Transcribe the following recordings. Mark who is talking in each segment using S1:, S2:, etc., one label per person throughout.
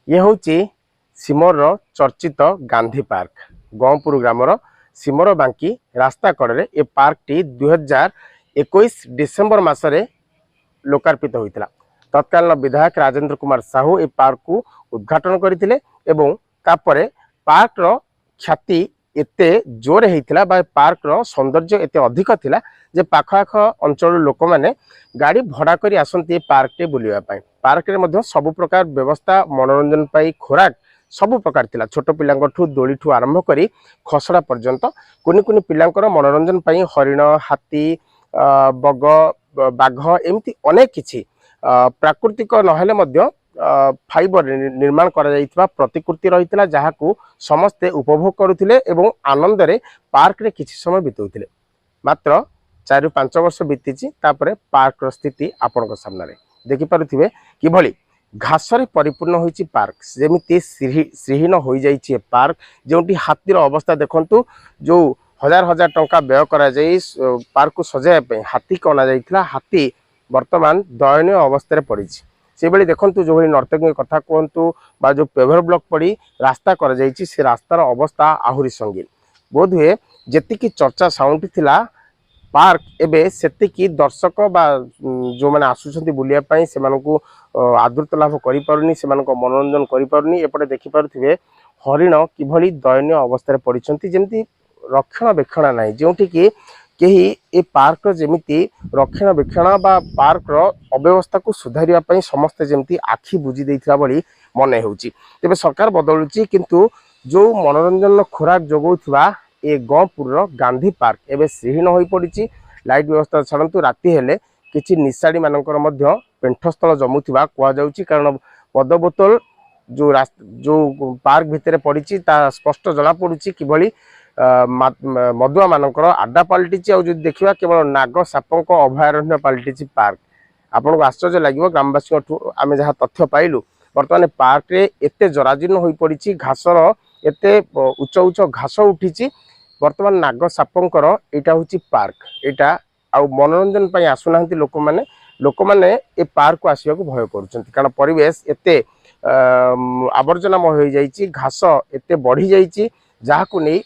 S1: ये हूँ सिमर चर्चित गांधी पार्क गंपुर ग्रामर सिमर बांकी रास्ता कड़े ये पार्क टी 2021 डिसेम्बर मसरे लोकार्पित होता। तत्कालीन विधायक राजेंद्र कुमार साहू ये पार्क को उद्घाटन करते पार्क रो ख्याति एते जोर होता पार्क रो सौंदर्य एते अधिक थिला जे पाखआख अंचल लोक मैंने गाड़ी भड़ा करी आसंती पार्क टे बुलिया पाई। पार्क रे मध्य सब प्रकार व्यवस्था मनोरंजन पाई खोराक सब प्रकार थिला। छोट पिलांठू दोली ठू आरंभ करी खसड़ा पर्यंत कुनी कुनी पिलांकर मनोरंजन पाई हरिण हाथी बग बाघ एमती अनेक किछि प्राकृतिक नहेले मध्य फाइबर निर्माण करा जाइथिबा प्रतिकृति रहितला जहाकू समस्ते उपभोग करुथिले एवं आनंद रे पार्क रे किछि समय बितौथिले। मात्र 4-5 वर्ष बीतीची तापरे पार्क रो स्थिति आपनक सामने देखि पारुथिबे किभली घास रे परिपूर्ण होईची पार्क जेमिति श्रीहीन होई जाईची पार्क जोंटी हाथीर अवस्था देखंतु जो हजार हजार टंका व्यय करा जाई पार्क को सजाय पे हाथी को अना जाइथिला हाथी वर्तमान दयनीय अवस्था रे पड़ीची। से बेले देखंतु जो भली नर्तकी कथा कहंतु बा जो पेवर ब्लॉक पड़ी रास्ता कर जाईची से रास्तार अवस्था आहुरी संगीन बोध हुए जेतिकी चर्चा साउंड थिला पार्क एबे सेतिकी दर्शक बा जो माने आसुछंती बुलिया पई से मानको आदृत लाभ करि पारुनी से मानको मनोरंजन करि पारुनी। एपटे देखि पारुथिबे हरिण किभली दयनीय अवस्था रे पड़िछंती जेमती रक्षणाबेक्षण नाही जोंठी कि केही ए पार्क जेमिति रक्षणाबेक्षण बा पार्क रो अव्यवस्था को सुधारिया पई समस्त जेमिति आखि बुझी देथिला बली मने होउची। तेबे सरकार बदलुची किंतु जो मनोरंजन खोराक जोगौथिबा ए गंपुर गांधी पार्क एवं श्रीहीन हो पड़ी। लाइट व्यवस्था छाड़ू राति हेले किछि निशाड़ी मानकर मध्य पेंठस्थल जमुथिबा कुआ जाउची कारण मद बोतल जो पार्क भितर पड़ी स्पष्ट जना पड़ुची किभली मदुआ मानकर आड्डा पलटिची। आ देखा केवल नाग सापक अभयारण्य पलटिची पार्क। आपको आश्चर्य लगे ग्रामवासी आम जहाँ तथ्य पाइलु बर्तमान पार्क रे एते जराजीर्ण हो पड़ी घासर एते उच्च उच्च घास उठी बर्तमान नाग सापंकर एटा होची पार्क एटा आ मनोरंजन पई आसुना लोक माने ए पार्क को आसिया को भय करूछंती कारण परिवेश एते आवर्जनामय हो जाइछि घास एते बढ़ी जाइछि जहाकू नहीं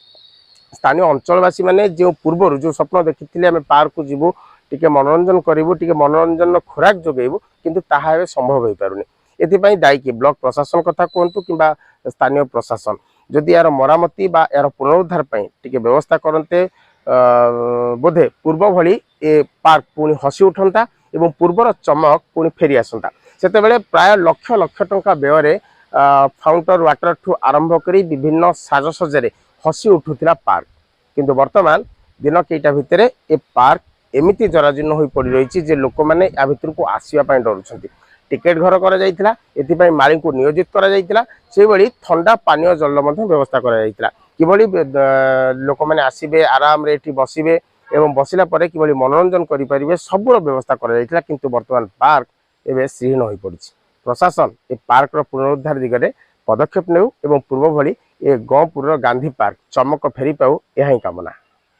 S1: स्थानीय अंचलवासी माने जो पूर्व जो स्वप्न देखिथिले आमे पार्क को जीवु टिके मनोरंजन करिवु टिके मनोरंजन खोराक जोगेबु किंतु ताहा ए संभव होई पारुनी। एथिपाई दायी कि ब्लॉक प्रशासन कथा कहतु कि स्थानीय प्रशासन जदि यार मरामती बा यार पुनरुद्धार पई टिके व्यवस्था करते बोधे पूर्व भली ए पार्क पुणी हसी उठंता एवं पूर्वर चमक पुणी फेरी आसंता। सेतेबेले प्राय लक्ष लक्ष टंका व्यय फाउंटेन वाटर ठू आरंभ करी विभिन्न साजसज्जारे हसी उठुथिला पार्क किंतु वर्तमान दिन केटा भितरे ए पार्क एमिति जराजीर्ण होई पड़ी रही जे लोक मैंने या भितर को आसवा डरुंट। टिकेट घर करा जाइथिला एथिपाई माली को नियोजित करा जाइथिला से भली ठंडा पानीय जल व्यवस्था करा जाइथिला किभली लोक मैंने आसीबे आराम रे एठी बसिबे एवं बसिला परे किभली मनोरंजन करि परिबे सबुर व्यवस्था करा जाइथिला किंतु वर्तमान पार्क एबे श्रीहीन होई पड़िछि। प्रशासन ए पार्क रो पुनरुद्धार दिगरे पदक्षेप नेउ एवं पूर्व भली ए गंपुर गांधी पार्क चमक फेरी पाउ यही कामना।